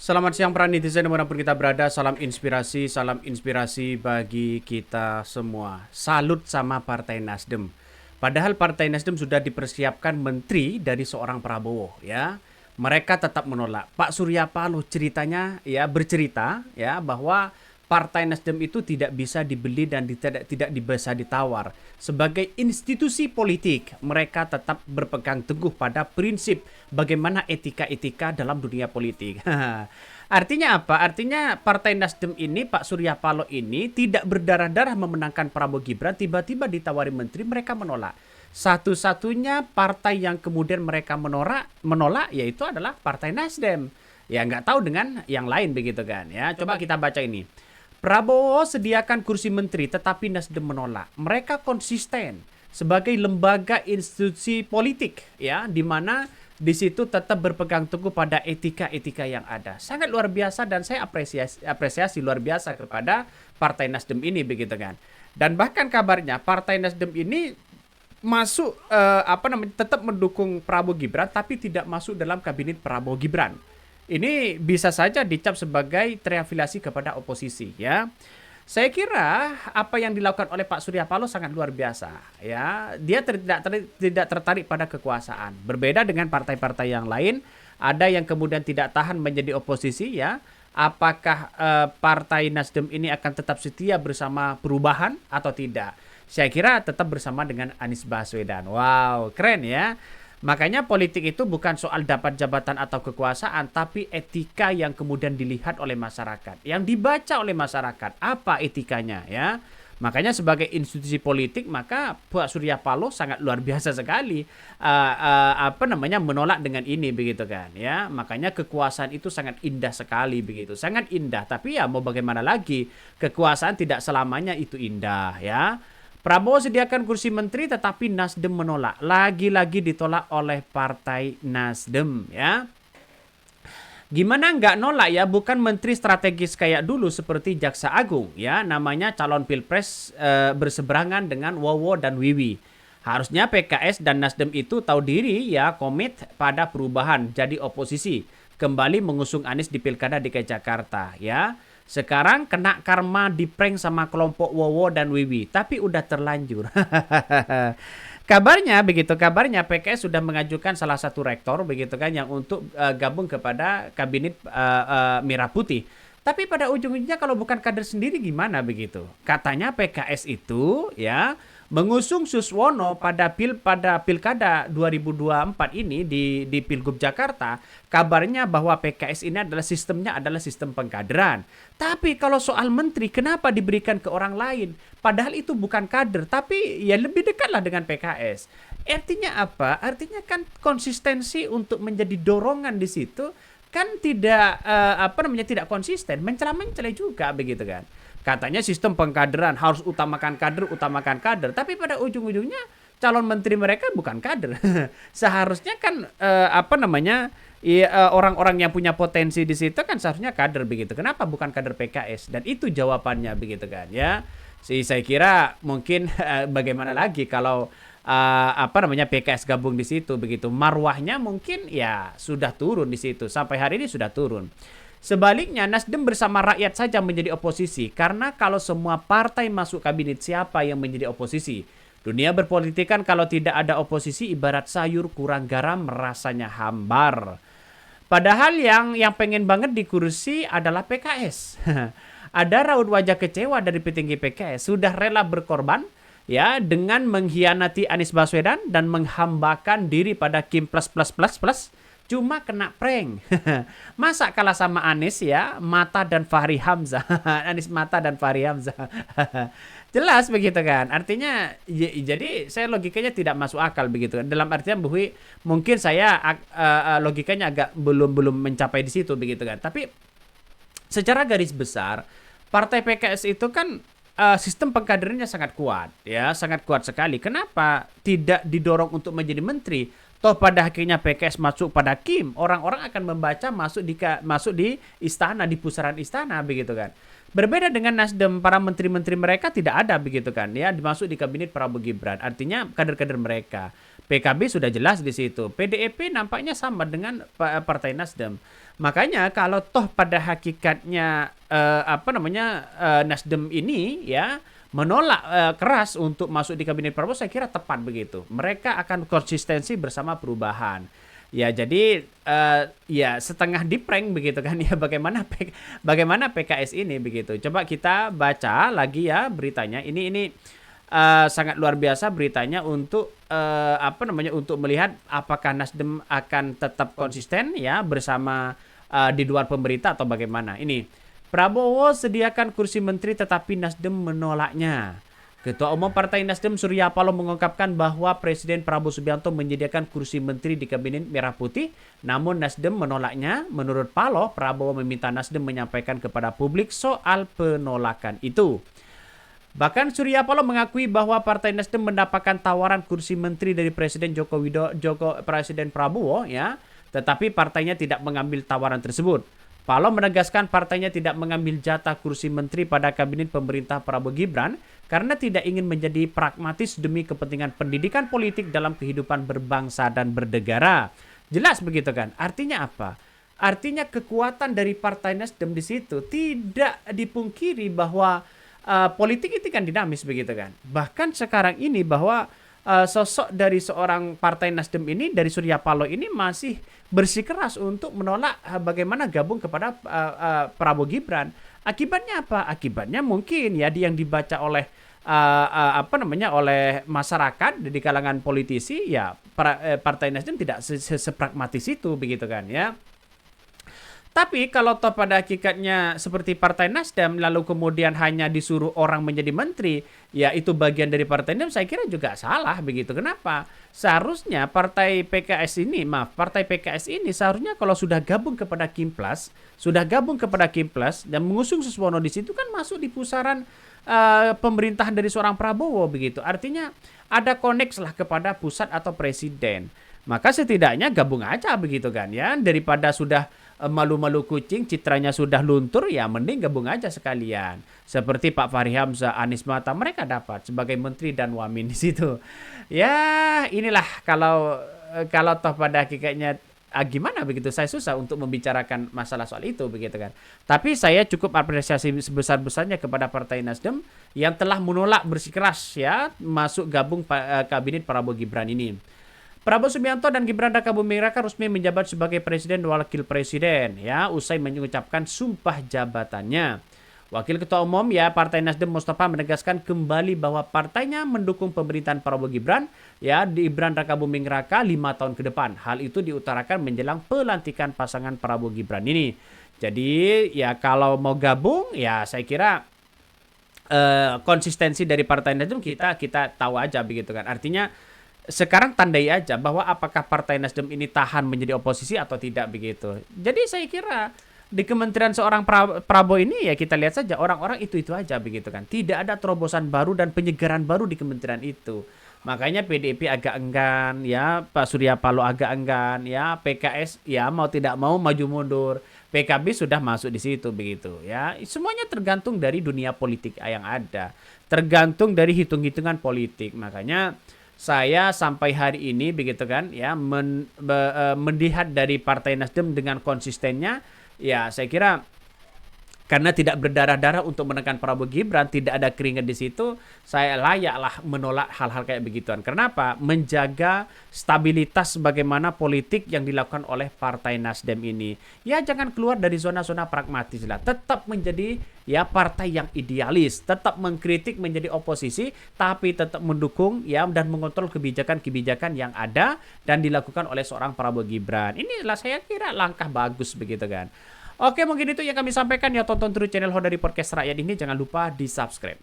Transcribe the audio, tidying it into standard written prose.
Selamat siang para netizen dimanapun kita berada, salam inspirasi bagi kita semua. Salut sama Partai Nasdem. Padahal Partai Nasdem sudah dipersiapkan menteri dari seorang Prabowo, ya. Mereka tetap menolak. Pak Surya Paloh ceritanya ya bercerita ya bahwa Partai Nasdem itu tidak bisa dibeli dan tidak bisa ditawar. Sebagai institusi politik, mereka tetap berpegang teguh pada prinsip bagaimana etika-etika dalam dunia politik. Artinya apa? Artinya Partai Nasdem ini, Pak Surya Paloh ini tidak berdarah-darah memenangkan Prabowo Gibran, tiba-tiba ditawari menteri, mereka menolak. Satu-satunya partai yang kemudian mereka menolak yaitu adalah Partai Nasdem. Ya nggak tahu dengan yang lain begitu kan ya. Coba kita baca ini. Prabowo sediakan kursi menteri tetapi Nasdem menolak. Mereka konsisten sebagai lembaga institusi politik ya di mana di situ tetap berpegang teguh pada etika-etika yang ada. Sangat luar biasa dan saya apresiasi luar biasa kepada Partai Nasdem ini begitu kan. Dan bahkan kabarnya Partai Nasdem ini masuk tetap mendukung Prabowo Gibran tapi tidak masuk dalam kabinet Prabowo Gibran. Ini bisa saja dicap sebagai terafiliasi kepada oposisi ya. Saya kira apa yang dilakukan oleh Pak Surya Paloh sangat luar biasa ya. Dia tidak tertarik pada kekuasaan. Berbeda dengan partai-partai yang lain, ada yang kemudian tidak tahan menjadi oposisi ya. Apakah Partai Nasdem ini akan tetap setia bersama perubahan atau tidak? Saya kira tetap bersama dengan Anies Baswedan. Wow, keren ya. Makanya politik itu bukan soal dapat jabatan atau kekuasaan, tapi etika yang kemudian dilihat oleh masyarakat, yang dibaca oleh masyarakat. Apa etikanya ya? Makanya sebagai institusi politik, maka Pak Surya Paloh sangat luar biasa sekali menolak dengan ini begitu kan ya. Makanya kekuasaan itu sangat indah sekali begitu, sangat indah. Tapi ya mau bagaimana lagi, kekuasaan tidak selamanya itu indah ya. Prabowo sediakan kursi menteri tetapi Nasdem menolak. Lagi-lagi ditolak oleh Partai Nasdem ya. Gimana nggak nolak ya? Bukan menteri strategis kayak dulu seperti Jaksa Agung ya. Namanya calon pilpres berseberangan dengan Wowo dan Wiwi. Harusnya PKS dan Nasdem itu tahu diri ya, komit pada perubahan jadi oposisi. Kembali mengusung Anies di Pilkada DKI Jakarta ya. Sekarang kena karma di prank sama kelompok Wowo dan Wiwi, tapi udah terlanjur. Kabarnya PKS sudah mengajukan salah satu rektor begitu kan yang untuk gabung kepada kabinet Merah Putih. Tapi pada ujung-ujungnya kalau bukan kader sendiri gimana begitu? Katanya PKS itu ya mengusung Suswono pada Pilkada 2024 ini di Pilgub Jakarta. Kabarnya bahwa PKS ini sistemnya adalah sistem pengkaderan. Tapi kalau soal menteri kenapa diberikan ke orang lain? Padahal itu bukan kader, tapi ya lebih dekatlah dengan PKS. Artinya apa? Artinya kan konsistensi untuk menjadi dorongan di situ kan tidak konsisten, mencela-mencela juga begitu kan. Katanya sistem pengkaderan harus utamakan kader, tapi pada ujung-ujungnya calon menteri mereka bukan kader. Seharusnya kan orang-orang yang punya potensi di situ kan seharusnya kader begitu. Kenapa bukan kader PKS? Dan itu jawabannya begitu kan ya. Saya kira mungkin bagaimana lagi kalau PKS gabung di situ begitu. Marwahnya mungkin ya sudah turun di situ. Sampai hari ini sudah turun. Sebaliknya Nasdem bersama rakyat saja menjadi oposisi karena kalau semua partai masuk kabinet siapa yang menjadi oposisi? Dunia berpolitik kan kalau tidak ada oposisi ibarat sayur kurang garam rasanya hambar. Padahal yang pengen banget di kursi adalah PKS. Ada raut wajah kecewa dari petinggi PKS sudah rela berkorban ya dengan mengkhianati Anies Baswedan dan menghambakan diri pada Kim plus cuma kena prank. Masa kalah sama Anies ya, Mata dan Fahri Hamzah. Anies Mata dan Fahri Hamzah. Jelas begitu kan. Artinya jadi saya logikanya tidak masuk akal begitu kan. Dalam artian bahwa mungkin saya logikanya agak belum mencapai di situ begitu kan. Tapi secara garis besar Partai PKS itu kan sistem pengkaderannya sangat kuat ya, sangat kuat sekali. Kenapa tidak didorong untuk menjadi menteri? Toh pada akhirnya PKS masuk pada Kim, orang-orang akan membaca masuk di istana, di pusaran istana begitu kan. Berbeda dengan Nasdem, para menteri-menteri mereka tidak ada begitu kan ya, dimasuk di kabinet Prabowo Gibran. Artinya kader-kader mereka. PKB sudah jelas di situ. PDIP nampaknya sama dengan Partai Nasdem. Makanya kalau toh pada hakikatnya Nasdem ini ya menolak keras untuk masuk di kabinet Prabowo, saya kira tepat begitu. Mereka akan konsistensi bersama perubahan. Ya jadi ya setengah diprank begitu kan ya, bagaimana PKS ini begitu. Coba kita baca lagi ya beritanya. Ini sangat luar biasa beritanya untuk untuk melihat apakah Nasdem akan tetap konsisten ya bersama di luar pemerintah atau bagaimana. Ini Prabowo sediakan kursi menteri tetapi Nasdem menolaknya. Ketua Umum Partai Nasdem Surya Paloh mengungkapkan bahwa Presiden Prabowo Subianto menyediakan kursi menteri di Kabinet Merah Putih, namun Nasdem menolaknya. Menurut Paloh, Prabowo meminta Nasdem menyampaikan kepada publik soal penolakan itu. Bahkan Surya Paloh mengakui bahwa Partai Nasdem mendapatkan tawaran kursi menteri dari Presiden Presiden Prabowo ya, tetapi partainya tidak mengambil tawaran tersebut. Paloh menegaskan partainya tidak mengambil jatah kursi menteri pada kabinet pemerintah Prabowo Gibran karena tidak ingin menjadi pragmatis demi kepentingan pendidikan politik dalam kehidupan berbangsa dan bernegara. Jelas begitu kan? Artinya apa? Artinya kekuatan dari Partai Nasdem di situ tidak dipungkiri bahwa politik itu kan dinamis begitu kan. Bahkan sekarang ini bahwa sosok dari seorang Partai Nasdem ini, dari Surya Paloh ini masih bersikeras untuk menolak bagaimana gabung kepada Prabowo Gibran. Akibatnya apa? Akibatnya mungkin ya yang dibaca oleh oleh masyarakat di kalangan politisi ya Partai Nasdem tidak sepragmatis itu begitu kan ya. Tapi kalau toh pada hakikatnya seperti Partai Nasdem lalu kemudian hanya disuruh orang menjadi menteri, ya itu bagian dari Partai Nasdem, saya kira juga salah begitu. Kenapa? Seharusnya Partai PKS ini seharusnya kalau sudah gabung kepada Kimplas, dan mengusung Suswono di situ kan masuk di pusaran pemerintahan dari seorang Prabowo begitu. Artinya ada koneksi lah kepada pusat atau presiden. Maka setidaknya gabung aja begitu kan ya, daripada sudah malu-malu kucing, citranya sudah luntur, ya mending gabung aja sekalian. Seperti Pak Fahri Hamzah, Anies Mata, mereka dapat sebagai menteri dan wamin di situ. Ya inilah kalau toh pada hakikatnya gimana begitu, saya susah untuk membicarakan masalah soal itu begitu kan. Tapi saya cukup apresiasi sebesar-besarnya kepada Partai Nasdem yang telah menolak bersikeras ya masuk gabung kabinet Prabowo Gibran ini. Prabowo Subianto dan Gibran Rakabuming Raka resmi menjabat sebagai presiden dan wakil presiden ya usai mengucapkan sumpah jabatannya. Wakil Ketua Umum ya Partai Nasdem Mustafa menegaskan kembali bahwa partainya mendukung pemerintahan Prabowo Gibran ya di Gibran Rakabuming Raka 5 tahun ke depan. Hal itu diutarakan menjelang pelantikan pasangan Prabowo Gibran ini. Jadi ya kalau mau gabung ya saya kira konsistensi dari Partai Nasdem kita tahu aja begitu kan. Artinya sekarang tandai aja bahwa apakah Partai Nasdem ini tahan menjadi oposisi atau tidak begitu. Jadi saya kira di kementerian seorang Prabowo ini ya kita lihat saja orang-orang itu aja begitu kan. Tidak ada terobosan baru dan penyegaran baru di kementerian itu. Makanya PDIP agak enggan ya, Pak Surya Paloh agak enggan ya, PKS ya mau tidak mau maju mundur. PKB sudah masuk di situ begitu ya. Semuanya tergantung dari dunia politik yang ada. Tergantung dari hitung-hitungan politik. Makanya saya sampai hari ini begitu kan ya melihat dari Partai Nasdem dengan konsistennya ya saya kira karena tidak berdarah-darah untuk menekan Prabowo Gibran, tidak ada keringat di situ, saya layaklah menolak hal-hal kayak begituan. Kenapa? Menjaga stabilitas bagaimana politik yang dilakukan oleh Partai Nasdem ini. Ya jangan keluar dari zona-zona pragmatis lah. Tetap menjadi ya partai yang idealis, tetap mengkritik menjadi oposisi, tapi tetap mendukung ya dan mengontrol kebijakan-kebijakan yang ada dan dilakukan oleh seorang Prabowo Gibran. Inilah saya kira langkah bagus begitu kan. Oke, mungkin itu yang kami sampaikan ya. Tonton terus channel Hodari Podcast Rakyat ini. Jangan lupa di subscribe.